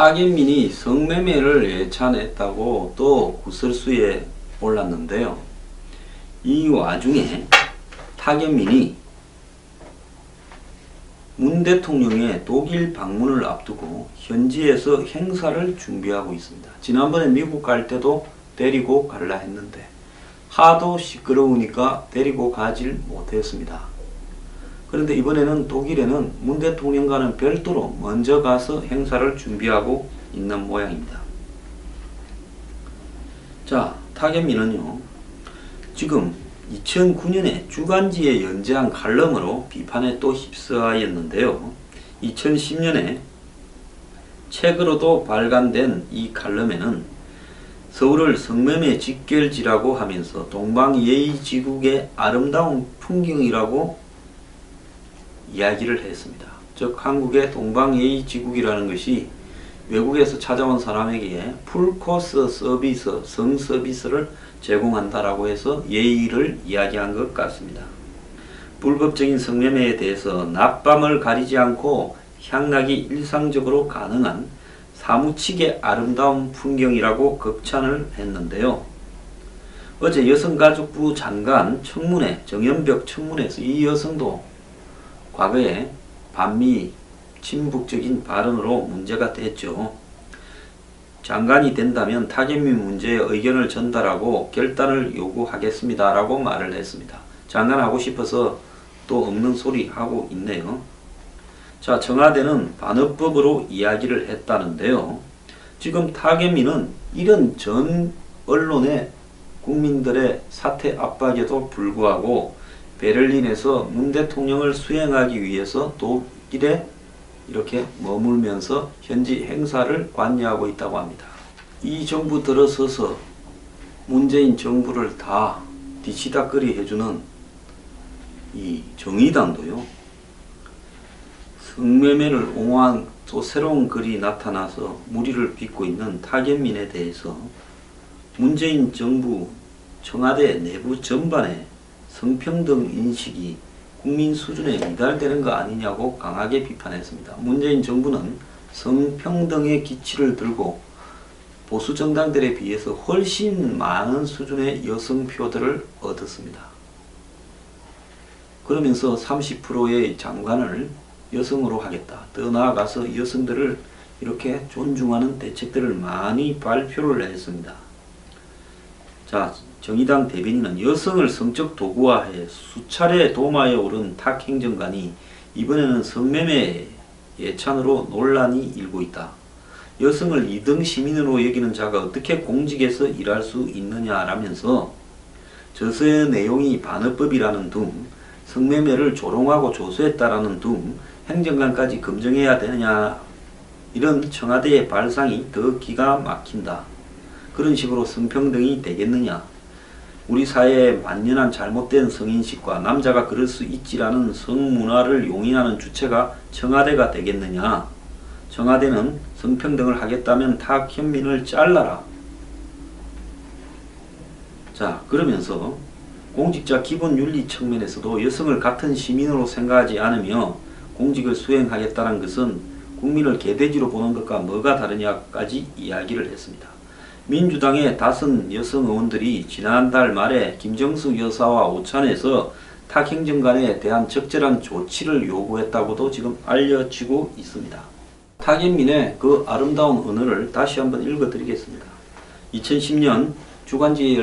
타겟민이 성매매를 예찬했다고 또 구설수에 올랐는데요. 이 와중에 타겟민이 문 대통령의 독일 방문을 앞두고 현지에서 행사를 준비하고 있습니다. 지난번에 미국 갈 때도 데리고 갈라 했는데 하도 시끄러우니까 데리고 가질 못했습니다. 그런데 이번에는 독일에는 문 대통령과는 별도로 먼저 가서 행사를 준비하고 있는 모양입니다. 자, 타겟민은요, 지금 2009년에 주간지에 연재한 칼럼으로 비판에 또 휩싸였는데요. 2010년에 책으로도 발간된 이 칼럼에는 서울을 성매매 직결지라고 하면서 동방예의지국의 아름다운 풍경이라고 이야기를 했습니다. 즉 한국의 동방예의지국이라는 것이 외국에서 찾아온 사람에게 풀코스 서비스, 성서비스를 제공한다라고 해서 예의를 이야기한 것 같습니다. 불법적인 성매매에 대해서 낮밤을 가리지 않고 향락이 일상적으로 가능한 사무치게 아름다운 풍경이라고 극찬을 했는데요. 어제 여성가족부 장관 청문회, 정연벽 청문회에서 이 여성도 과거에 반미 친북적인 발언으로 문제가 됐죠. 장관이 된다면 타겟민 문제에 의견을 전달하고 결단을 요구하겠습니다 라고 말을 했습니다. 장관 하고 싶어서 또 없는 소리 하고 있네요. 자, 청와대는 반어법으로 이야기를 했다는데요. 지금 타겟민은 이런 전 언론의 국민들의 사퇴 압박에도 불구하고 베를린에서 문 대통령을 수행하기 위해서 독일에 이렇게 머물면서 현지 행사를 관여하고 있다고 합니다. 이 정부 들어서서 문재인 정부를 다 뒤치다꺼리 해주는 이 정의당도요, 성매매를 옹호한 또 새로운 글이 나타나서 무리를 빚고 있는 타겟민에 대해서 문재인 정부 청와대 내부 전반에 성평등 인식이 국민 수준에 미달되는 거 아니냐고 강하게 비판했습니다. 문재인 정부는 성평등의 기치를 들고 보수 정당들에 비해서 훨씬 많은 수준의 여성표들을 얻었습니다. 그러면서 30%의 장관을 여성으로 하겠다. 더 나아가서 여성들을 이렇게 존중하는 대책들을 많이 발표를 했습니다. 자, 정의당 대변인은 여성을 성적 도구화해 수차례 도마에 오른 탁 행정관이 이번에는 성매매 예찬으로 논란이 일고 있다. 여성을 2등 시민으로 여기는 자가 어떻게 공직에서 일할 수 있느냐라면서 저서의 내용이 반어법이라는 둥, 성매매를 조롱하고 조소했다라는 둥, 행정관까지 검증해야 되느냐, 이런 청와대의 발상이 더 기가 막힌다. 그런 식으로 성평등이 되겠느냐. 우리 사회의 만연한 잘못된 성인식과 남자가 그럴 수 있지라는 성문화를 용인하는 주체가 청와대가 되겠느냐. 청와대는 성평등을 하겠다면 타겟민을 잘라라. 자, 그러면서 공직자 기본윤리 측면에서도 여성을 같은 시민으로 생각하지 않으며 공직을 수행하겠다는 것은 국민을 개돼지로 보는 것과 뭐가 다르냐까지 이야기를 했습니다. 민주당의 5 여성 의원들이 지난달 말에 김정숙 여사와 오찬에서 탁 행정관에 대한 적절한 조치를 요구했다고도 지금 알려지고 있습니다. 타겟민의 그 아름다운 언어를 다시 한번 읽어드리겠습니다. 2010년 주간지에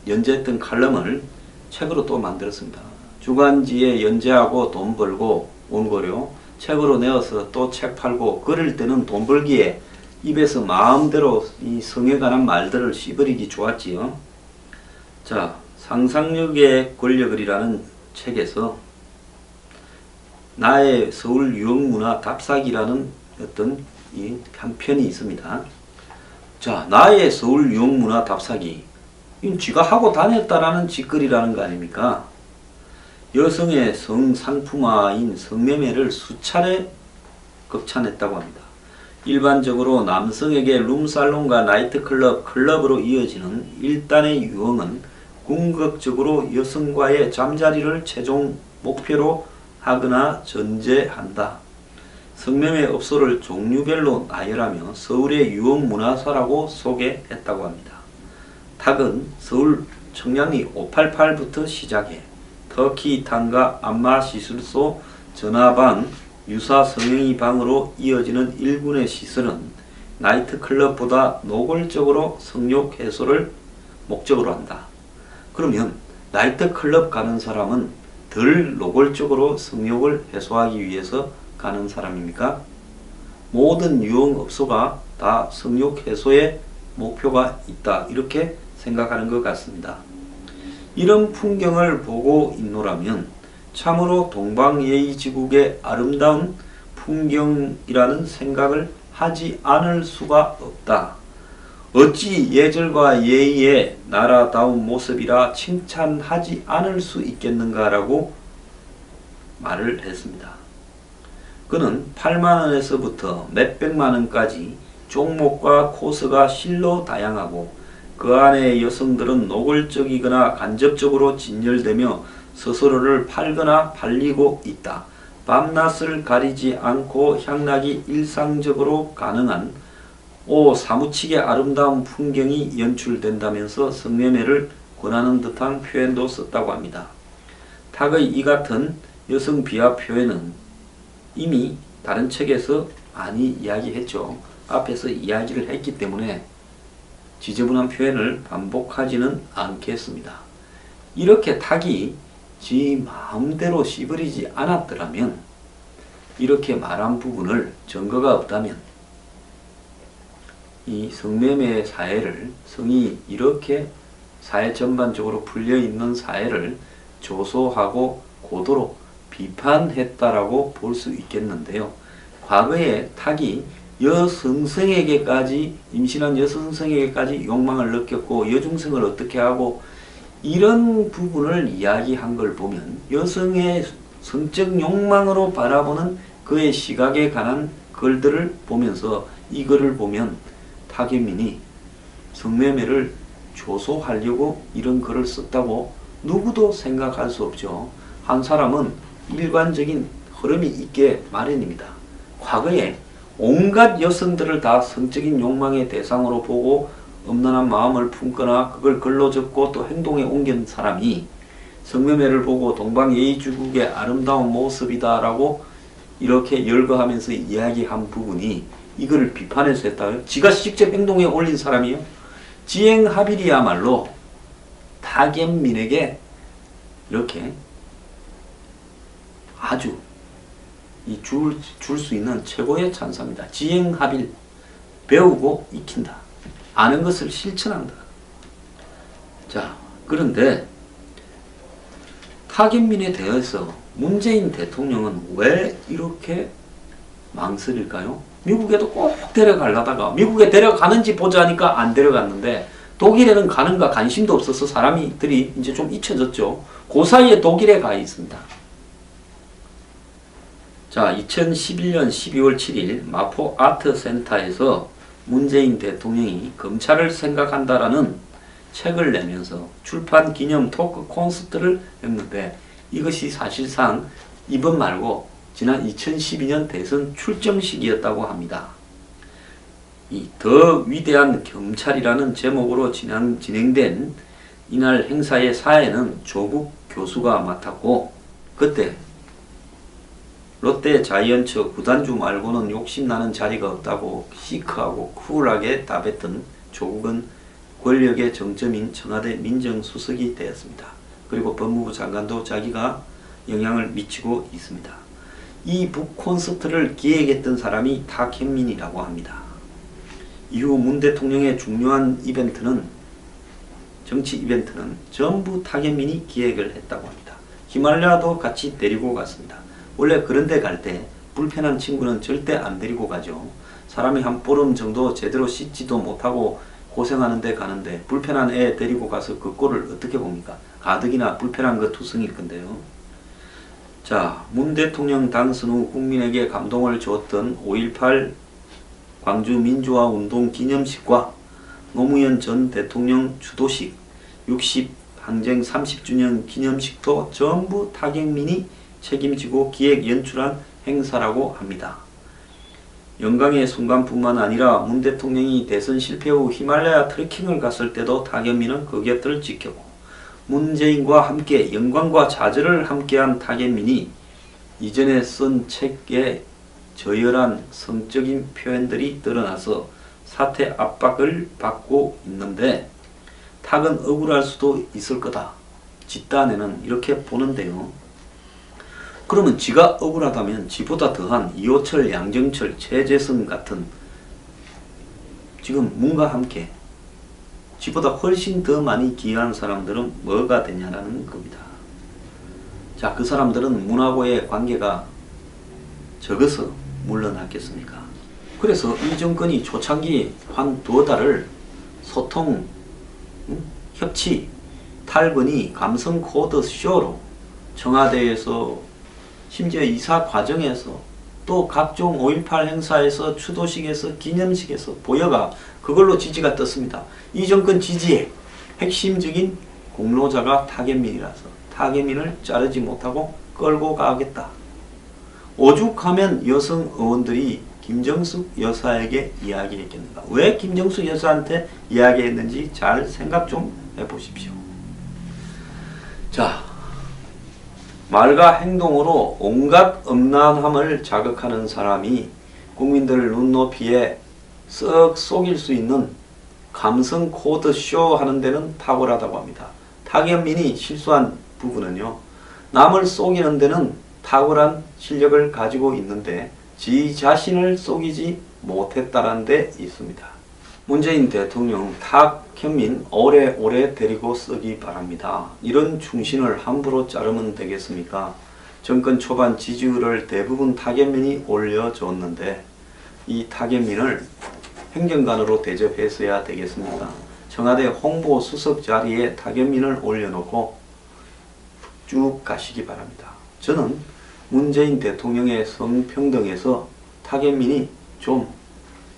연재했던 칼럼을 책으로 또 만들었습니다. 주간지에 연재하고 돈 벌고 원고료, 책으로 내어서 또 책 팔고 그럴 때는 돈 벌기에 입에서 마음대로 이 성에 관한 말들을 씹어리기 좋았지요. 자, 상상력의 권력을이라는 책에서 나의 서울 유흥문화 답사기라는 어떤 이 한 편이 있습니다. 자, 나의 서울 유흥문화 답사기. 이건 쥐가 하고 다녔다라는 짓거리라는 거 아닙니까? 여성의 성상품화인 성매매를 수차례 극찬했다고 합니다. 일반적으로 남성에게 룸살롱과 나이트클럽, 클럽으로 이어지는 일단의 유흥은 궁극적으로 여성과의 잠자리를 최종 목표로 하거나 전제한다. 성매매 업소를 종류별로 나열하며 서울의 유흥문화사라고 소개했다고 합니다. 탁은 서울 청량리 588부터 시작해 터키 탕과 안마 시술소, 전화방, 유사 성형이 방으로 이어지는 일군의 시설은 나이트클럽보다 노골적으로 성욕 해소를 목적으로 한다. 그러면 나이트클럽 가는 사람은 덜 노골적으로 성욕을 해소하기 위해서 가는 사람입니까? 모든 유흥업소가 다 성욕 해소의 목표가 있다. 이렇게 생각하는 것 같습니다. 이런 풍경을 보고 있노라면 참으로 동방예의지국의 아름다운 풍경이라는 생각을 하지 않을 수가 없다. 어찌 예절과 예의의 나라다운 모습이라 칭찬하지 않을 수 있겠는가라고 말을 했습니다. 그는 8만원에서부터 몇백만원까지 종목과 코스가 실로 다양하고 그 안에 여성들은 노골적이거나 간접적으로 진열되며 스스로를 팔거나 팔리고 있다. 밤낮을 가리지 않고 향락이 일상적으로 가능한 사무치게 아름다운 풍경이 연출된다면서 성매매를 권하는 듯한 표현도 썼다고 합니다. 탁의 이 같은 여성 비하 표현은 이미 다른 책에서 많이 이야기했죠. 앞에서 이야기를 했기 때문에 지저분한 표현을 반복하지는 않겠습니다. 이렇게 탁이 지 마음대로 씹어리지 않았더라면, 이렇게 말한 부분을 증거가 없다면 이 성매매 사회를, 성이 이렇게 사회 전반적으로 풀려있는 사회를 조소하고 고도로 비판했다라고 볼 수 있겠는데요. 과거에 탁이 여성성에게까지, 임신한 여성성에게까지 욕망을 느꼈고 여중생을 어떻게 하고 이런 부분을 이야기한 걸 보면 여성의 성적 욕망으로 바라보는 그의 시각에 관한 글들을 보면서 이 글을 보면 탁현민이 성매매를 조소하려고 이런 글을 썼다고 누구도 생각할 수 없죠. 한 사람은 일관적인 흐름이 있게 마련입니다. 과거에 온갖 여성들을 다 성적인 욕망의 대상으로 보고 엄란한 마음을 품거나 그걸 글로 적고 또 행동에 옮긴 사람이 성매매를 보고 동방예의지국의 아름다운 모습이다 라고 이렇게 열거하면서 이야기한 부분이 이거를 비판해서 했다고요? 지가 직접 행동에 올린 사람이요? 지행합일이야말로 탁현민에게 이렇게 아주 줄 수 있는 최고의 찬사입니다. 지행합일, 배우고 익힌다. 아는 것을 실천한다. 자, 그런데 탁현민에 대해서 문재인 대통령은 왜 이렇게 망설일까요? 미국에도 꼭 데려가려다가 미국에 데려가는지 보자 하니까 안 데려갔는데 독일에는 가는가 관심도 없어서 사람들이 이제 좀 잊혀졌죠. 그 사이에 독일에 가 있습니다. 자, 2011년 12월 7일 마포 아트센터에서 문재인 대통령이 검찰을 생각한다라는 책을 내면서 출판 기념 토크 콘서트를 했는데 이것이 사실상 이번 말고 지난 2012년 대선 출정식이었다고 합니다. 이 더 위대한 경찰이라는 제목으로 진행된 이날 행사의 사회는 조국 교수가 맡았고, 그때 롯데 자이언츠 구단주 말고는 욕심나는 자리가 없다고 시크하고 쿨하게 답했던 조국은 권력의 정점인 청와대 민정수석이 되었습니다. 그리고 법무부 장관도 자기가 영향을 미치고 있습니다. 이 북콘서트를 기획했던 사람이 탁현민이라고 합니다. 이후 문 대통령의 중요한 이벤트는, 정치 이벤트는 전부 탁현민이 기획을 했다고 합니다. 히말라야도 같이 데리고 갔습니다. 원래 그런 데 갈 때 불편한 친구는 절대 안 데리고 가죠. 사람이 한 보름 정도 제대로 씻지도 못하고 고생하는 데 가는데 불편한 애 데리고 가서 그 꼴을 어떻게 봅니까? 가덕이나 불편한 거 투성일 건데요. 자, 문 대통령 당선 후 국민에게 감동을 줬던 5.18 광주 민주화 운동 기념식과 노무현 전 대통령 주도식, 60 항쟁 30주년 기념식도 전부 탁현민이 책임지고 기획 연출한 행사라고 합니다. 영광의 순간뿐만 아니라 문 대통령이 대선 실패 후 히말라야 트레킹을 갔을 때도 타계민은 그 곁을 지켰고, 문재인과 함께 영광과 좌절을 함께한 타계민이 이전에 쓴 책에 저열한 성적인 표현들이 드러나서 사퇴 압박을 받고 있는데, 탁은 억울할 수도 있을 거다. 집단에는 이렇게 보는데요. 그러면 지가 억울하다면 지보다 더한 이호철, 양정철, 최재성 같은 지금 문과 함께 지보다 훨씬 더 많이 기여한 사람들은 뭐가 되냐라는 겁니다. 자, 그 사람들은 문하고의 관계가 적어서 물러났겠습니까? 그래서 이 정권이 초창기 한 두어 달을 소통, 협치, 탈건이 감성 코드 쇼로 청와대에서 심지어 이사 과정에서 또 각종 5.18 행사에서 추도식에서 기념식에서 보여가 그걸로 지지가 떴습니다. 이 정권 지지의 핵심적인 공로자가 타계민이라서 타계민을 자르지 못하고 끌고 가겠다. 오죽하면 여성 의원들이 김정숙 여사에게 이야기했겠는가. 왜 김정숙 여사한테 이야기했는지 잘 생각 좀 해보십시오. 자, 말과 행동으로 온갖 음란함을 자극하는 사람이 국민들 눈높이에 썩 속일 수 있는 감성 코드 쇼 하는 데는 탁월하다고 합니다. 타계민이 실수한 부분은요, 남을 속이는 데는 탁월한 실력을 가지고 있는데 지 자신을 속이지 못했다는 데 있습니다. 문재인 대통령 탁현민 오래오래 데리고 쓰기 바랍니다. 이런 충신을 함부로 자르면 되겠습니까? 정권 초반 지지율을 대부분 타계민이 올려줬는데 이 타계민을 행정관으로 대접했어야 되겠습니다. 청와대 홍보수석 자리에 타계민을 올려놓고 쭉 가시기 바랍니다. 저는 문재인 대통령의 성평등에서 타계민이 좀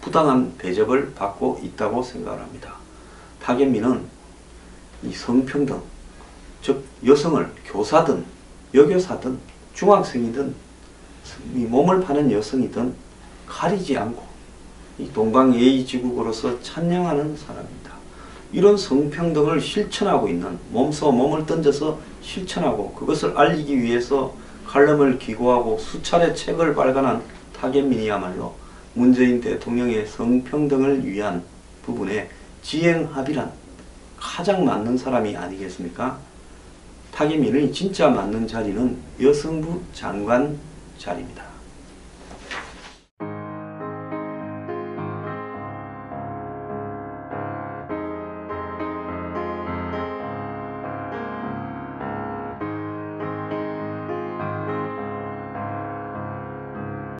부당한 대접을 받고 있다고 생각을 합니다. 타계민은 이 성평등, 즉 여성을 교사든 여교사든 중학생이든 이 몸을 파는 여성이든 가리지 않고 이 동방예의지국으로서 찬양하는 사람입니다. 이런 성평등을 실천하고 있는, 몸소 몸을 던져서 실천하고 그것을 알리기 위해서 칼럼을 기고하고 수차례 책을 발간한 타계민이야말로 문재인 대통령의 성평등을 위한 부분에 지행합의란 가장 맞는 사람이 아니겠습니까? 타계민의 진짜 맞는 자리는 여성부 장관 자리입니다.